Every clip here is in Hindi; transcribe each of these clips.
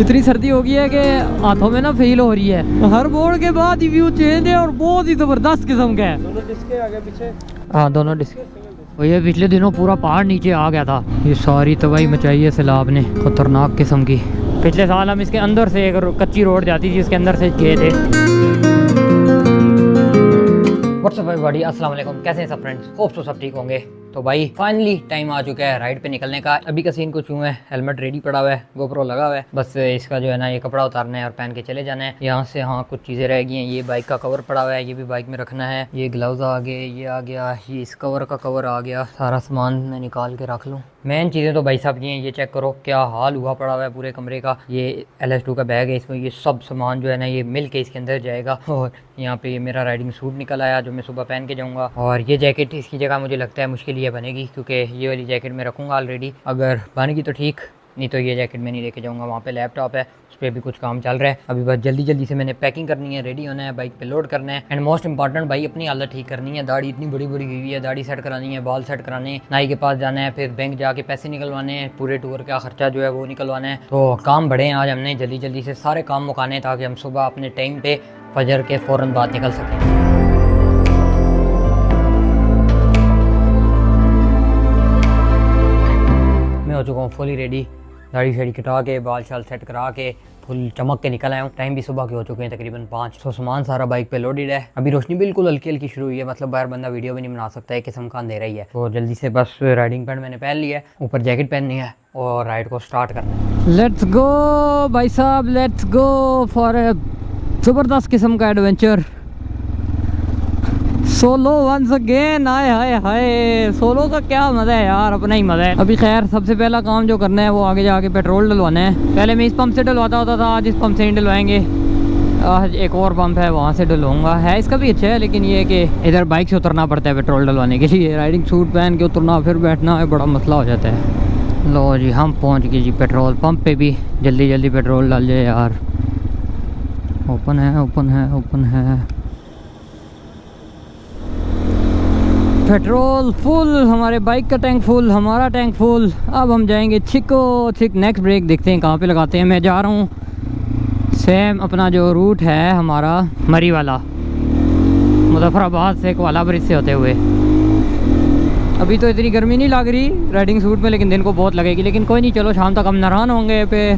इतनी सर्दी हो गई है कि हाथों में ना फील हो रही है। हर मोड़ के बाद ही व्यू चेंज है और बहुत ही जबरदस्त किस्म का है। दोनों डिस्के आगे पीछे। हाँ दोनों डिस्क। ये पिछले दिनों पूरा पहाड़ नीचे आ गया था। ये सारी तबाही मचाई है सैलाब ने, खतरनाक किस्म की। पिछले साल हम इसके अंदर से एक कच्ची रोड जाती थी, इसके अंदर से गए थे। व्हाट्सअप एवरीबॉडी, अस्सलाम वालेकुम। कैसे हैं सब फ्रेंड्स? होप तो सब ठीक होंगे। तो भाई फाइनली टाइम आ चुका है राइड पे निकलने का। अभी का सीन कुछ यूँ है, हेलमेट रेडी पड़ा हुआ है, गोप्रो लगा हुआ है, बस इसका जो है ना ये कपड़ा उतारना है और पहन के चले जाना है यहाँ से। हाँ कुछ चीज़ें रह गई हैं। ये बाइक का कवर पड़ा हुआ है, ये भी बाइक में रखना है। ये ग्लव्स आ गए, ये आ गया, ये इस कवर का कवर आ गया। सारा सामान मैं निकाल के रख लूँ। मेन चीज़ें तो भाई साहब ये हैं, ये चेक करो क्या हाल हुआ पड़ा हुआ है पूरे कमरे का। ये LS2 का बैग है, इसमें ये सब सामान जो है ना ये मिल के इसके अंदर जाएगा। और यहाँ पे ये मेरा राइडिंग सूट निकल आया जो मैं सुबह पहन के जाऊँगा। और ये जैकेट इसकी जगह मुझे लगता है मुश्किल ये बनेगी, क्योंकि ये वाली जैकेट मैं रखूँगा ऑलरेडी। अगर बनेगी तो ठीक, नहीं तो ये जैकेट मैं नहीं लेके जाऊँगा। वहाँ पे लैपटॉप है, उस पर भी कुछ काम चल रहा है। अभी बस जल्दी जल्दी से मैंने पैकिंग करनी है, रेडी होना है, बाइक पे लोड करना है। एंड मोस्ट इंपॉर्टेंट भाई अपनी हालत ठीक करनी है। दाढ़ी इतनी बड़ी बड़ी हुई है, दाढ़ी सेट करानी है, बाल सेट कराने हैं, नाई के पास जाना है, फिर बैंक जाके पैसे निकलवाने हैं, पूरे टूर का खर्चा जो है वो निकलवाना है। तो काम बढ़े हैं आज हमने, जल्दी जल्दी से सारे काम मुकाने हैं ताकि हम सुबह अपने टाइम पे फजर के फ़ौरन बाद निकल सकें। हो चुका हूँ फुली रेडी, दाढ़ी शाड़ी कटा के, बाल शाल सेट करा के फुल चमक के निकल आया हूँ। टाइम भी सुबह के हो चुके हैं तकरीबन 5। तो सामान सारा बाइक पे लोडेड है। अभी रोशनी बिल्कुल हल्की हल्की शुरू हुई है, मतलब बाहर बंदा वीडियो भी नहीं बना सकता है, किस्म का अंधेरा ही है। तो जल्दी से बस राइडिंग पैंट मैंने पहन लिया है, ऊपर जैकेट पहननी है और राइड को स्टार्ट करना है। लेट्स गो भाई साहब, लेट्स गो फॉर ए ज़बरदस्त किस्म का adventure. Solo once again. Hi hi hi, solo का क्या मज़ा है यार, अपना ही मज़ा है। अभी खैर सबसे पहला काम जो करना है वो आगे जाके पेट्रोल डलवाना है। पहले मैं इस पंप से डलवाता होता था, आज इस पंप से ही डलवाएंगे। आज एक और पंप है वहाँ से डलवाऊंगा। है इसका भी अच्छा है, लेकिन ये कि इधर बाइक से उतरना पड़ता है पेट्रोल डलवाने के लिए। राइडिंग सूट पहन के उतरना फिर बैठना है, बड़ा मसला हो जाता है। लो जी हम पहुँच गए जी पेट्रोल पंप पे भी। जल्दी जल्दी पेट्रोल डाल जाए यार। ओपन है, ओपन है, ओपन है। पेट्रोल फुल, हमारे बाइक का टैंक फुल, हमारा टैंक फुल। अब हम जाएंगे छिको छिक। नेक्स्ट ब्रेक देखते हैं कहाँ पे लगाते हैं। मैं जा रहा हूँ सेम अपना जो रूट है हमारा मरी वाला, मुजफ्फराबाद से कोला ब्रिज से होते हुए। अभी तो इतनी गर्मी नहीं लग रही राइडिंग सूट में, लेकिन दिन को बहुत लगेगी। लेकिन कोई नहीं, चलो शाम तक हम नारान होंगे पे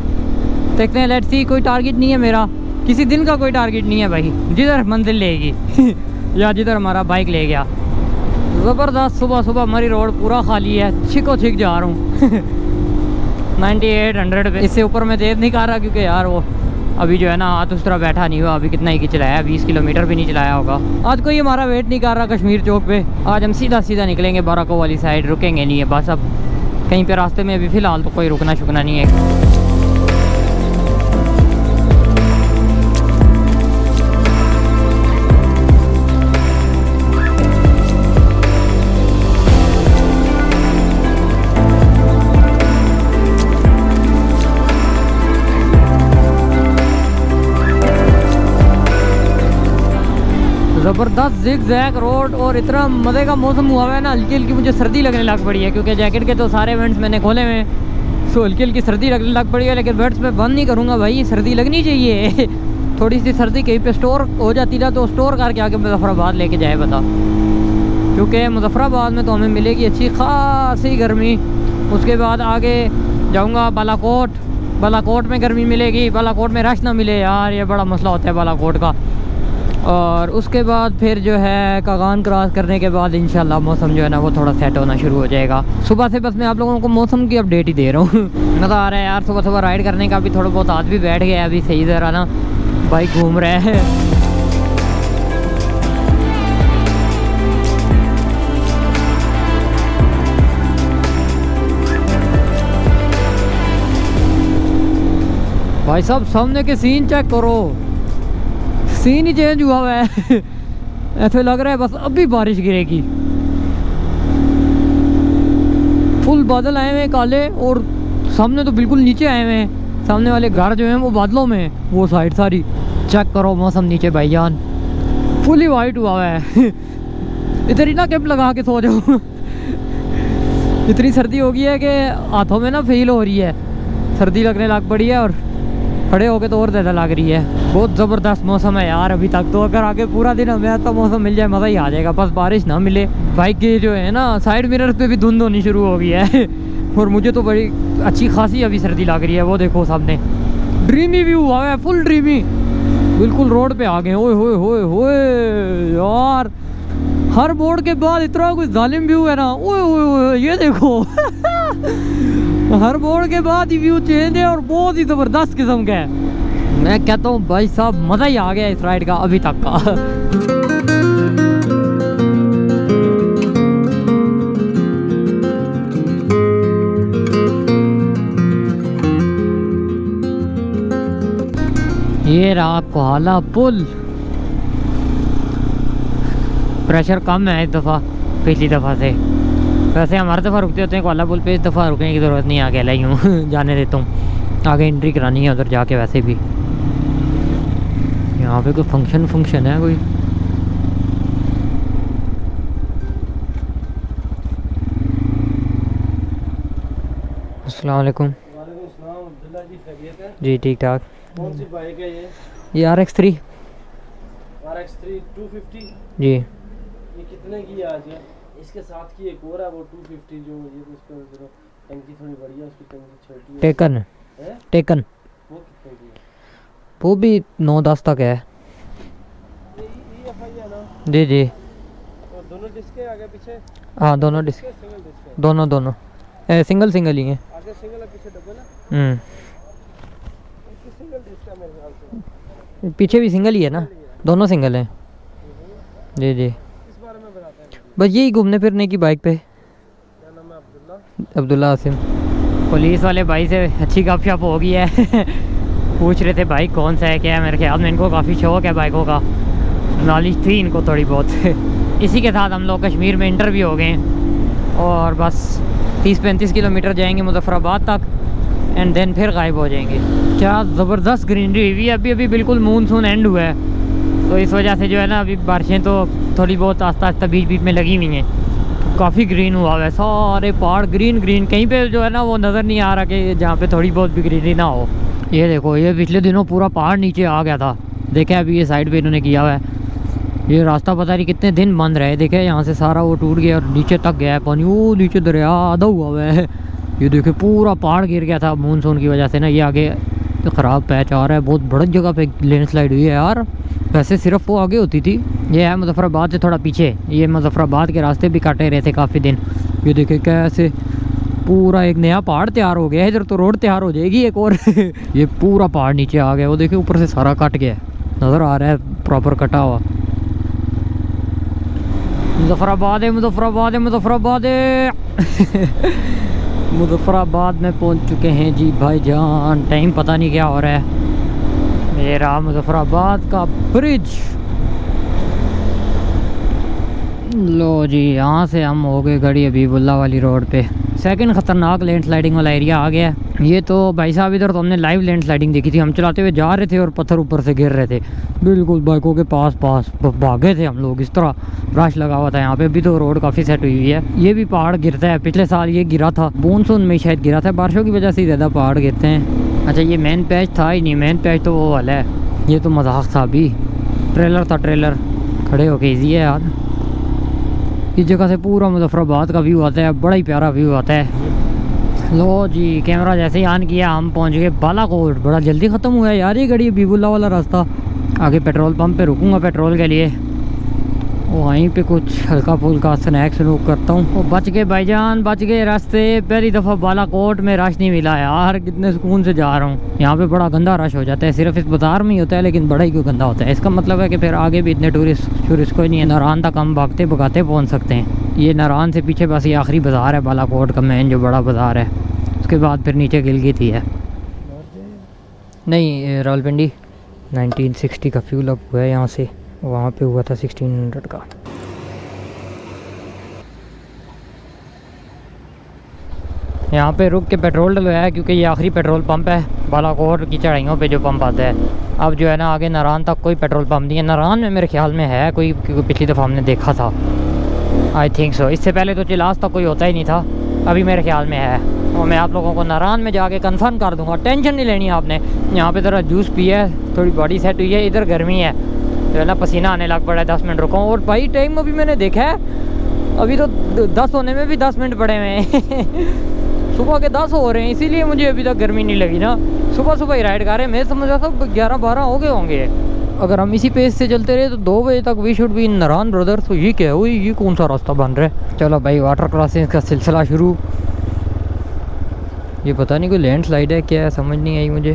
देखते हैं। Let's see. कोई टारगेट नहीं है मेरा, किसी दिन का कोई टारगेट नहीं है भाई, जिधर मंजिल लेगी या जिधर हमारा बाइक ले गया। ज़बरदस्त सुबह सुबह मरी रोड पूरा खाली है, छिको छिक जा रहा हूँ 9800 पे। इससे ऊपर मैं तेज़ नहीं कर रहा क्योंकि यार वो अभी जो है ना हाथ उस तरह बैठा नहीं हुआ। अभी कितना ही चलाया, 20 किलोमीटर भी नहीं चलाया होगा। आज कोई हमारा वेट नहीं कर रहा कश्मीर चौक पे। आज हम सीधा सीधा निकलेंगे बाराको वाली साइड, रुकेंगे नहीं है बस। अब कहीं पे रास्ते में अभी फ़िलहाल तो कोई रुकना शुकना नहीं है। ज़बरदस्त जिग जैग रोड और इतना मज़े का मौसम हुआ है ना। हल्की हल्की मुझे सर्दी लगने लग पड़ी है, क्योंकि जैकेट के तो सारे वेंट्स मैंने खोले हुए हैं। सो हल्की हल्की सर्दी लगने लग पड़ी है, लेकिन वेंट्स में बंद नहीं करूँगा भाई, सर्दी लगनी चाहिए थोड़ी सी सर्दी कहीं पे स्टोर हो जाती ना, तो स्टोर करके आके मुजफ्फराबाद लेके जाए बता। क्योंकि मुजफ्फराबाद में तो हमें मिलेगी अच्छी खासी गर्मी। उसके बाद आगे जाऊँगा बालाकोट, बालाकोट में गर्मी मिलेगी। बालाकोट में रश ना मिले यार, ये बड़ा मसला होता है बालाकोट का। और उसके बाद फिर जो है कागान क्रॉस करने के बाद इंशाल्लाह मौसम जो है ना वो थोड़ा सेट होना शुरू हो जाएगा। सुबह से बस मैं आप लोगों को मौसम की अपडेट ही दे रहा हूँ मज़ा आ रहा है यार सुबह सुबह राइड करने का। भी थोड़ा बहुत हाथ भी बैठ गया है, अभी सही ज़रा ना बाइक घूम रहा है। भाई साहब सामने के सीन चेक करो, सीन ही चेंज हुआ है ऐसे लग रहा है बस अभी बारिश गिरेगी। फुल बादल आए हुए हैं काले, और सामने तो बिल्कुल नीचे आए हुए हैं। सामने वाले घर जो हैं वो बादलों में, वो साइड सारी चेक करो मौसम नीचे भाईजान फुली वाइट हुआ है इधर ही ना कैंप लगा के सो जाओ इतनी सर्दी हो गई है कि हाथों में ना फील हो रही है, सर्दी लगने लग पड़ी है। और खड़े होके तो और ज़्यादा लग रही है। बहुत ज़बरदस्त मौसम है यार अभी तक तो। अगर आगे पूरा दिन हमें ऐसा मौसम मिल जाए मज़ा ही आ जाएगा, बस बारिश ना मिले। बाइक की जो है ना साइड मिरर पे भी धुंध होनी शुरू हो गई है और मुझे तो बड़ी अच्छी खासी अभी सर्दी लग रही है। वो देखो सामने ड्रीमी व्यू हुआ है, फुल ड्रीमी, बिल्कुल रोड पे आ गए। ओए होए होए होए यार, हर मोड़ के बाद इतना कुछ जालिम व्यू है ना। ओए ओए ओए ये देखो हर मोड़ के बाद ही व्यू चेंज है और बहुत ही ज़बरदस्त किस्म का है। मैं कहता हूँ भाई साहब मज़ा ही आ गया इस राइड का अभी तक का। ये रहा कोहाला पुल। प्रेशर कम है इस दफ़ा पिछली दफ़ा से। वैसे हम हर दफ़ा रुकते होते हैं कोहाला पुल पे, इस दफ़ा रुकने की ज़रूरत नहीं, आगे लाई हूँ जाने देता हूँ, आगे एंट्री करानी है उधर जाके। वैसे भी यहाँ पे कोई फंक्शन है कोई। अस्सलाम वालेकुम। जी ठीक ठाक। कौन सी बाइक है ये RX3 250 जी। ये कितने की है आज? इसके साथ की एक और है वो 250 जो ये उसका जरा टंकी थोड़ी बड़ी है, उसकी टंकी छोटी है। टेकन है टेकन वो कितने की है? वो भी 9-10 तक है। ये EFI है ना? जी जी और दोनों डिस्क है आगे पीछे? हाँ दोनों डिस्क, सिंगल डिस्क है? दोनों सिंगल ही हैं। आगे सिंगल है पीछे डबल है? इसकी सिंगल डिस्क है मेरे ख्याल से। पीछे भी सिंगल ही है ना, दोनों सिंगल हैं। जी जी। इस बारे में बताते हैं। बस यही घूमने फिरने की बाइक पे। क्या नाम है? अब्दुल्ला आसिम। पुलिस वाले भाई से अच्छी गपशप हो गई है पूछ रहे थे बाइक कौन सा है क्या है। मेरे ख्याल में इनको काफ़ी शौक है बाइकों का, नॉलेज थी इनको थोड़ी बहुत इसी के साथ हम लोग कश्मीर में इंटर भी हो गए और बस 30-35 किलोमीटर जाएंगे मुजफ्फराबाद तक एंड देन फिर गायब हो जाएंगे। क्या ज़बरदस्त ग्रीनरी हुई है। अभी बिल्कुल मानसून एंड हुआ है तो इस वजह से जो है ना अभी बारिशें तो थोड़ी बहुत आस्ता आस्ता बीच में लगी हुई हैं। काफ़ी ग्रीन हुआ है, सारे पहाड़ ग्रीन कहीं पे जो है ना वो नज़र नहीं आ रहा कि जहाँ पे थोड़ी बहुत भी ग्रीनरी ना हो। ये देखो ये पिछले दिनों पूरा पहाड़ नीचे आ गया था, देखे अभी ये साइड पे इन्होंने किया हुआ है। ये रास्ता पता नहीं कितने दिन बंद रहे, देखे यहाँ से सारा वो टूट गया और नीचे तक गया है पानी। वो नीचे दरिया आधा हुआ है। ये देखे पूरा पहाड़ गिर गया था मानसून की वजह से ना। ये आगे तो ख़राब पैच आ रहा है, बहुत बड़ी जगह पे लैंडस्लाइड हुई है यार। वैसे सिर्फ वो आगे होती थी, ये है मुजफ्फराबाद से थोड़ा पीछे। ये मुजफ्फराबाद के रास्ते भी काटे रहे थे काफ़ी दिन। ये देखे कैसे पूरा एक नया पहाड़ तैयार हो गया है। इधर तो रोड तैयार हो जाएगी एक और ये पूरा पहाड़ नीचे आ गया। वो देखे ऊपर से सारा कट गया, नज़र आ रहा है प्रॉपर कटा हुआ। मुजफ्फराबाद है मुजफ्फराबाद में पहुंच चुके हैं जी भाईजान। टाइम पता नहीं क्या हो रहा है। ये रहा मुजफ्फराबाद का ब्रिज। लो जी यहाँ से हम हो गए गड़ी हबीबुल्ला वाली रोड पे। सेकंड ख़तरनाक लैंड स्लाइडिंग वाला एरिया आ गया है। ये तो भाई साहब इधर तो हमने लाइव लैंड स्लाइडिंग देखी थी। हम चलाते हुए जा रहे थे और पत्थर ऊपर से गिर रहे थे, बिल्कुल बाइकों के पास भागे थे हम लोग। इस तरह रश लगा हुआ था यहाँ पे। अभी तो रोड काफ़ी सेट हुई है। ये भी पहाड़ गिरता है, पिछले साल ये गिरा था, मानसून में शायद गिरा था। बारिशों की वजह से ज़्यादा पहाड़ गिरते हैं। अच्छा ये मेन पैच था ही नहीं, मेन पैच तो वो वाला है। ये तो मजाक था, अभी ट्रेलर था, ट्रेलर खड़े होके ईजी है यार। इस जगह से पूरा मुजफ्फराबाद का व्यू आता है, बड़ा ही प्यारा व्यू आता है। लो जी कैमरा जैसे ही ऑन किया हम पहुंच गए बालाकोट। बड़ा जल्दी ख़त्म हुआ है यार ये गाड़ी हबीबुल्ला वाला रास्ता। आगे पेट्रोल पंप पे रुकूंगा पेट्रोल के लिए, वहीं पे कुछ हल्का फुल्का स्नैक्स लूक करता हूँ। और बच गए भाईजान, बच गए रास्ते। पहली दफ़ा बालाकोट में रश नहीं मिला यार, कितने सुकून से जा रहा हूँ। यहाँ पे बड़ा गंदा रश हो जाता है, सिर्फ इस बाज़ार में ही होता है लेकिन बड़ा ही क्यों गंदा होता है। इसका मतलब है कि फिर आगे भी इतने टूरिस्ट कोई नहीं है। नारान तक हम भागते भगाते पहुँच सकते हैं। ये नारान से पीछे बस ये आखिरी बाज़ार है बालाकोट का, मेन जो बड़ा बाज़ार है। उसके बाद फिर नीचे गिलगित ही है। नहीं रावलपिंडी 1960 का फ्यूल अप हुआ है यहाँ से, वहाँ पे हुआ था 1600 का। यहाँ पे रुक के पेट्रोल डलवाया है क्योंकि ये आखिरी पेट्रोल पंप है बालाकोट की चढ़ाइयों पे जो पंप आता है। अब जो है ना आगे नारान तक कोई पेट्रोल पंप नहीं है। नारान में मेरे ख्याल में है कोई, क्योंकि पिछली दफ़ा हमने देखा था, आई थिंक सो। इससे पहले तो चिलास तक कोई होता ही नहीं था, अभी मेरे ख्याल में है, और मैं आप लोगों को नारान में जाके कंफर्म कर दूंगा। टेंशन नहीं लेनी आपने। यहाँ पे ज़रा जूस पिया है, थोड़ी बॉडी सेट हुई है। इधर गर्मी है जो है ना, पसीना आने लग पड़ा है। 10 मिनट रुका हूँ, और भाई टाइम अभी मैंने देखा है, अभी तो 10 होने में भी 10 मिनट पड़े हुए हैं। सुबह के 10 हो रहे हैं, इसीलिए मुझे अभी तक गर्मी नहीं लगी ना। सुबह सुबह ही राइड कर रहे हैं, मैं समझ रहा था 11-12 हो गए होंगे। अगर हम इसी पेस से चलते रहे तो 2 बजे तक we should be in Narayan Brothers. तो ये क्या है, ये कौन सा रास्ता बन रहा है। चलो भाई, वाटर क्रॉसिंग का सिलसिला शुरू। ये पता नहीं कोई लैंडस्लाइड है क्या है, समझ नहीं आई मुझे।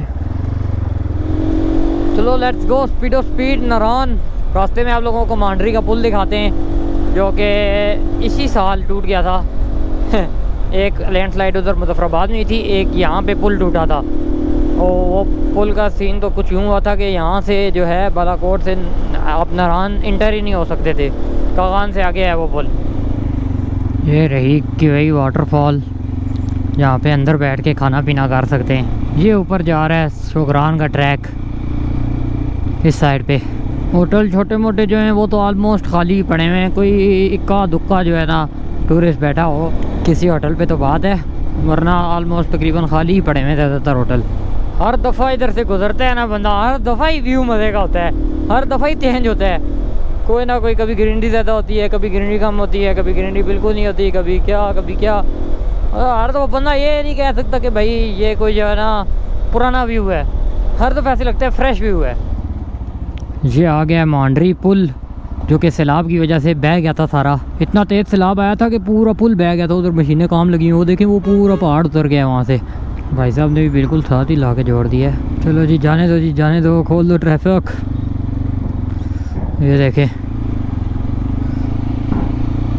चलो let's go, speedo speed Narayan. रास्ते में आप लोगों को मांडरी का पुल दिखाते हैं, जो कि इसी साल टूट गया था। एक लैंडस्लाइड उधर मुजफ्फराबाद में थी, एक यहाँ पे पुल टूटा था। और वो पुल का सीन तो कुछ यूँ हुआ था कि यहाँ से जो है बालाकोट से आप नारायण इंटर ही नहीं हो सकते थे। कागान से आगे है वो पुल। ये रही कि वही वाटरफॉल, जहाँ पे अंदर बैठ के खाना पीना कर सकते हैं। ये ऊपर जा रहा है शोगरान का ट्रैक, इस साइड पे। होटल छोटे मोटे जो हैं वो तो ऑलमोस्ट खाली पड़े हुए हैं। कोई इक्का दुक्का जो है ना टूरिस्ट बैठा हो किसी होटल पे तो बात है, वरना ऑलमोस्ट तकरीबन खाली ही पड़े हुए हैं ज़्यादातर होटल। हर दफ़ा इधर से गुजरता है ना बंदा, हर दफ़ा ही व्यू मज़े का होता है, हर दफ़ा ही चेंज होता है। कोई ना कोई, कभी ग्रीनरी ज़्यादा होती है, कभी ग्रीनरी कम होती है, कभी ग्रीनरी बिल्कुल नहीं होती, कभी क्या। हर दफ़ा बंदा ये नहीं कह सकता कि भाई ये कोई जो है ना पुराना व्यू है। हर दफ़ा ऐसे लगता है फ्रेश व्यू है। ये आ गया मांडरी पुल, जो कि सैलाब की वजह से बह गया था सारा। इतना तेज़ सैलाब आया था कि पूरा पुल बह गया था। उधर मशीनें काम लगी हैं, वो देखें वो पूरा पहाड़ उतर गया वहाँ से। भाई साहब ने भी बिल्कुल साथ ही ला के जोड़ दिया है। चलो जी जाने दो, जी जाने दो, खोल दो ट्रैफिक। ये देखें,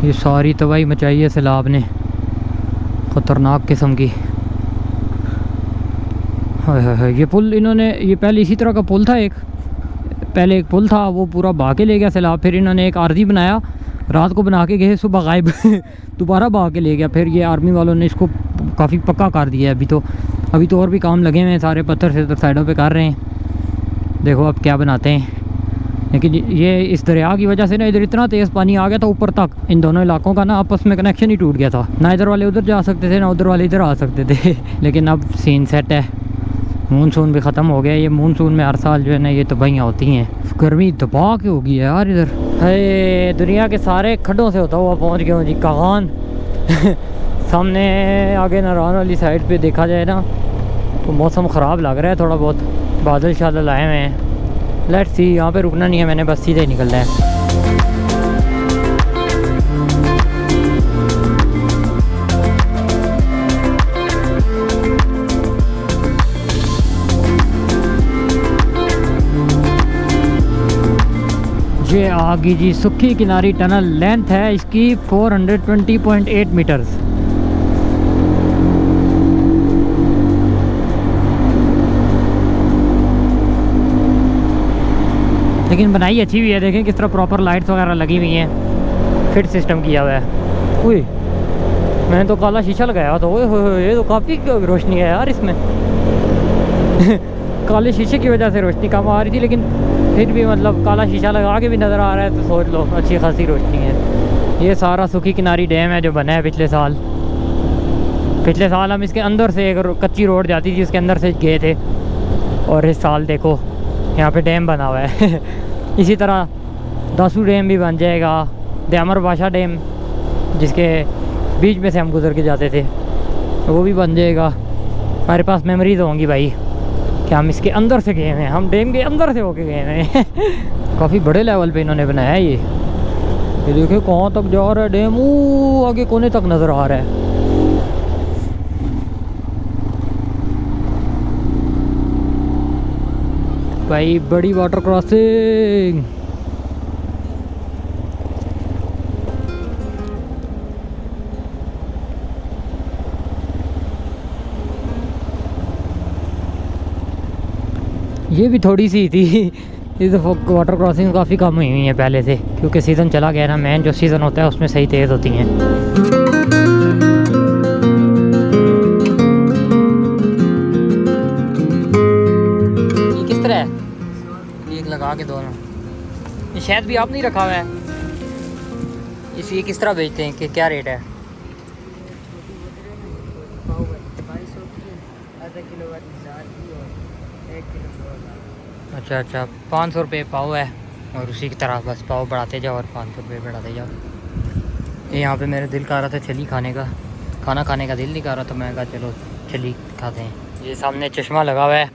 ये सारी तबाही मचाई है सैलाब ने, ख़तरनाक किस्म की। हाय, ये पुल इन्होंने, ये पहले इसी तरह का पुल था पहले एक पुल था, वो पूरा बहा के ले गया सैलाब। फिर इन्होंने एक आर्जी बनाया, रात को बना के गए, सुबह गायब। दोबारा बहा के ले गया। फिर ये आर्मी वालों ने इसको काफ़ी पक्का कर दिया है। अभी तो और भी काम लगे हुए हैं, सारे पत्थर से साइडों पे कर रहे हैं। देखो अब क्या बनाते हैं। लेकिन ये इस दरिया की वजह से ना इधर इतना तेज़ पानी आ गया था ऊपर तक, इन दोनों इलाकों का ना आपस में कनेक्शन ही टूट गया था। ना इधर वाले उधर जा सकते थे, ना उधर वाले इधर आ सकते थे। लेकिन अब सीन सेट है, मानसून भी ख़त्म हो गया। ये मानसून में हर साल जो है ना ये तबाहियाँ होती हैं। गर्मी दबा के होगी है यार इधर। है दुनिया के सारे खड्डों से होता हुआ पहुँच गया हूँ जी कागान। सामने आगे नारायण वाली साइड पे देखा जाए ना तो मौसम ख़राब लग रहा है थोड़ा बहुत, बादल शादल आए हुए हैं। लेट्स सी, यहाँ पे रुकना नहीं है मैंने, बस सीधे ही निकलना है। ये आगे जी सुखी किनारी टनल, लेंथ है इसकी 420.8 मीटर्स। लेकिन बनाई अच्छी हुई है, देखें किस तरह प्रॉपर लाइट्स वगैरह लगी हुई हैं, फिट सिस्टम किया हुआ है। उई, मैंने तो काला शीशा लगाया था। ओए ये तो काफ़ी रोशनी है यार इसमें। काले शीशे की वजह से रोशनी कम आ रही थी, लेकिन फिर भी मतलब काला शीशा लगा के भी नज़र आ रहा है तो सोच लो अच्छी खासी रोशनी है। ये सारा सुखी किनारी डैम है जो बना है पिछले साल हम इसके अंदर से एक कच्ची रोड जाती थी, उसके अंदर से गए थे। और इस साल देखो यहाँ पे डैम बना हुआ है। इसी तरह दासू डैम भी बन जाएगा, दैमर बाशा डैम जिसके बीच में से हम गुजर के जाते थे वो भी बन जाएगा। हमारे पास मेमोरीज होंगी भाई कि हम इसके अंदर से गए हैं, हम डैम के अंदर से होके गए हैं। काफ़ी बड़े लेवल पे इन्होंने बनाया है ये देखिए कहाँ तक जा रहा है डैम, वो आगे कोने तक नज़र आ रहा है। भाई बड़ी वाटर क्रॉसिंग। ये भी थोड़ी सी थी। इस वाटर क्रॉसिंग काफ़ी कम हुई हैं पहले से, क्योंकि सीज़न चला गया ना। मेन जो सीज़न होता है उसमें सही तेज़ होती हैं। ये किस तरह है? एक लगा के दोनों, ये शायद भी आप नहीं रखा हुआ है। इस ये किस तरह बेचते हैं, कि क्या रेट है? अच्छा अच्छा, 500 रुपये पाव है और उसी की तरह बस पाव बढ़ाते जाओ और 500 रुपये बढ़ाते जाओ। ये यहाँ पे मेरे दिल कर रहा था छली खाने का, खाना खाने का दिल नहीं कर रहा, तो मैं कहा चलो छली खाते हैं। ये सामने चश्मा लगा हुआ है,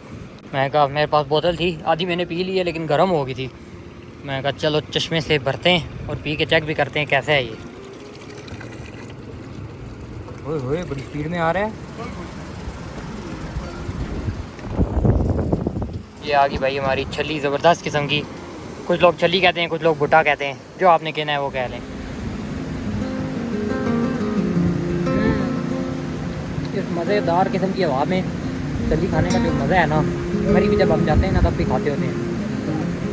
मैं कहा मेरे पास बोतल थी, आधी मैंने पी ली है लेकिन गर्म हो गई थी। मैं कहा चलो चश्मे से भरते हैं और पी के चेक भी करते हैं कैसा है ये। ओए होए बड़ी स्पीड में आ रहा है। ये आ गई भाई हमारी छली, ज़बरदस्त किस्म की। कुछ लोग छली कहते हैं, कुछ लोग भुट्टा कहते हैं, जो आपने कहना है वो कह लें। इस मज़ेदार किस्म की हवा में छली खाने का जो मज़ा है ना, मरी भी जब हम जाते हैं ना तब भी खाते होते हैं,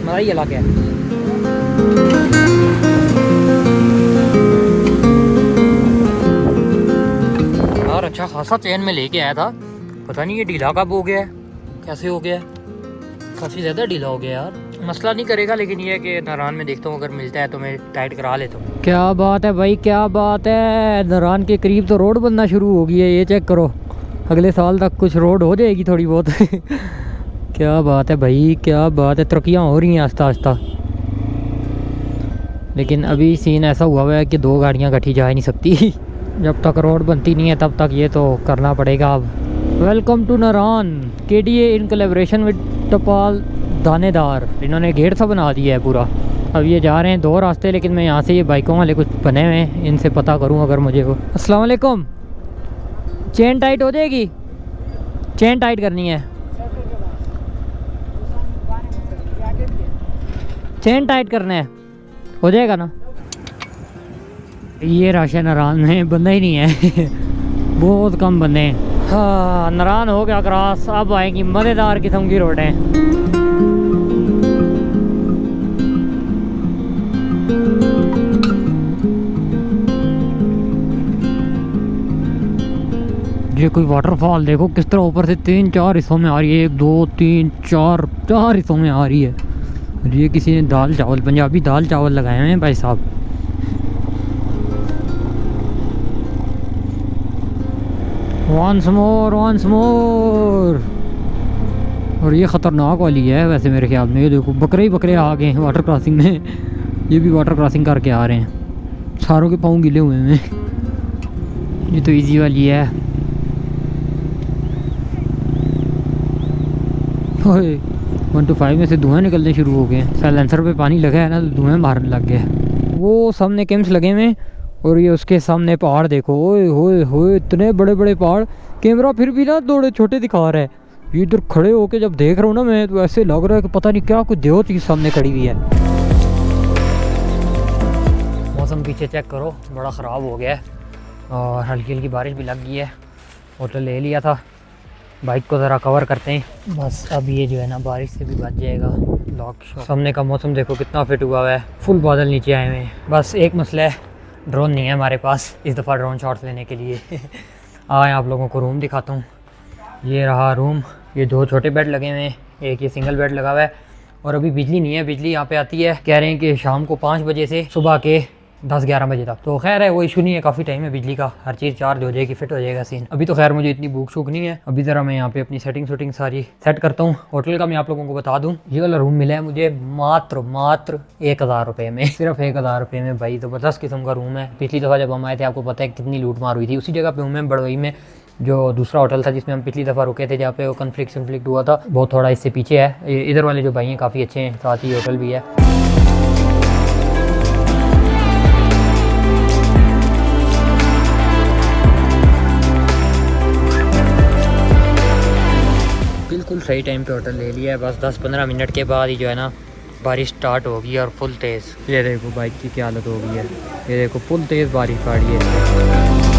मज़ा ही अलग है। यार अच्छा खासा चैन में लेके आया था, पता नहीं ये ढीला कब हो गया है, कैसे हो गया है, काफ़ी ज़्यादा ढीला हो गया यार। मसला नहीं करेगा, लेकिन ये है कि नारान में देखता हूँ अगर मिलता है तो मैं टाइट करा लेता हूँ। क्या बात है भाई, क्या बात है, नारान के करीब तो रोड बनना शुरू हो गई है, ये चेक करो, अगले साल तक कुछ रोड हो जाएगी थोड़ी बहुत। क्या बात है भाई, क्या बात है, तरक्कियाँ हो रही हैं आस्ता आस्ता। लेकिन अभी सीन ऐसा हुआ है कि दो गाड़ियाँ इकट्ठी जा नहीं सकती। जब तक रोड बनती नहीं है तब तक ये तो करना पड़ेगा अब। Welcome to Naran, KDA in collaboration with Tapal Danedar. इन्होंने गेट सा बना दिया है पूरा। अब ये जा रहे हैं दो रास्ते, लेकिन मैं यहाँ से ये बाइकों वाले कुछ बने हुए हैं, इनसे पता करूँ अगर मुझे वो। अस्सलाम वालेकुम, चेन टाइट हो जाएगी, चेन टाइट करनी है, चेन टाइट करना है, हो जाएगा ना। ये राशन नारान में बंदा ही नहीं है। बहुत कम बंदे हैं। हाँ नारान हो गया क्रॉस, अब आएंगी मज़ेदार किस्म की रोडें। ये कोई वाटरफॉल देखो किस तरह ऊपर से 3-4 हिस्सों में आ रही है, 1 2 3 4 हिस्सों में आ रही है। ये किसी ने दाल चावल, पंजाबी दाल चावल लगाए हुए हैं भाई साहब। Once more once more. और ये ख़तरनाक वाली है वैसे मेरे ख्याल में। ये देखो बकरे ही बकरे आ गए हैं वाटर क्रॉसिंग में। ये भी वाटर क्रॉसिंग करके आ रहे हैं, सारों के पाँव गिले हुए हैं। ये तो इजी वाली है। ओए 1 to 5 में से धुआं निकलने शुरू हो गए। साइलेंसर पे पानी लगा है ना तो धुआं मारने लग गया। वो सामने कैंप्स लगे हुए हैं और ये उसके सामने पहाड़ देखो। ओए होए होए इतने बड़े बड़े पहाड़। कैमरा फिर भी ना थोड़े छोटे दिखा रहा है। ये इधर खड़े होके जब देख रहा हूँ ना मैं, तो ऐसे लग रहा है कि पता नहीं क्या कुछ देव चीज़ सामने खड़ी हुई है। मौसम पीछे चेक करो, बड़ा ख़राब हो गया है और हल्की हल्की बारिश भी लग गई है। होटल ले लिया था, बाइक को ज़रा कवर करते हैं बस। अब ये जो है ना बारिश से भी बच जाएगा। लॉक सामने का मौसम देखो कितना फिट हुआ है, फुल बादल नीचे आए हुए हैं। बस एक मसला है, ड्रोन नहीं है हमारे पास इस दफ़ा ड्रोन शॉट्स लेने के लिए। आए आप लोगों को रूम दिखाता हूँ। ये रहा रूम, ये 2 छोटे बेड लगे हुए हैं, एक ये सिंगल बेड लगा हुआ है। और अभी बिजली नहीं है, बिजली यहाँ पे आती है कह रहे हैं कि शाम को 5 बजे से सुबह के 10-11 बजे तक। तो खैर है वो इशू नहीं है, काफ़ी टाइम है बिजली का, हर चीज़ चार्ज हो जाएगी, फिट हो जाएगा सीन। अभी तो खैर मुझे इतनी भूख शूख नहीं है। अभी ज़रा मैं यहाँ पे अपनी सेटिंग सारी सेट करता हूँ। होटल का मैं आप लोगों को बता दूँ, ये वाला रूम मिला है मुझे मात्र 1000 रुपये में, सिर्फ 1000 रुपये में भाई। ज़बरदस्त किस्म का रूम है। पिछली दफ़ा जब हम आए थे आपको पता है कितनी लूट मार हुई थी। उसी जगह पे हूँ मैं बड़वई में, जो दूसरा होटल था जिसमें हम पिछली दफ़ा रुके थे, जहाँ पे वो कन्फ्लिक्ट हुआ था, बहुत थोड़ा इससे पीछे है। इधर वाले जो भाई हैं काफ़ी अच्छे हैं, साथ ही होटल भी है। बिल्कुल सही टाइम पे होटल ले लिया है। बस 10-15 मिनट के बाद ही जो है ना बारिश स्टार्ट होगी और फुल तेज़। ये देखो बाइक की क्या हालत हो गई है, ये देखो फुल तेज़ बारिश पड़ रही है।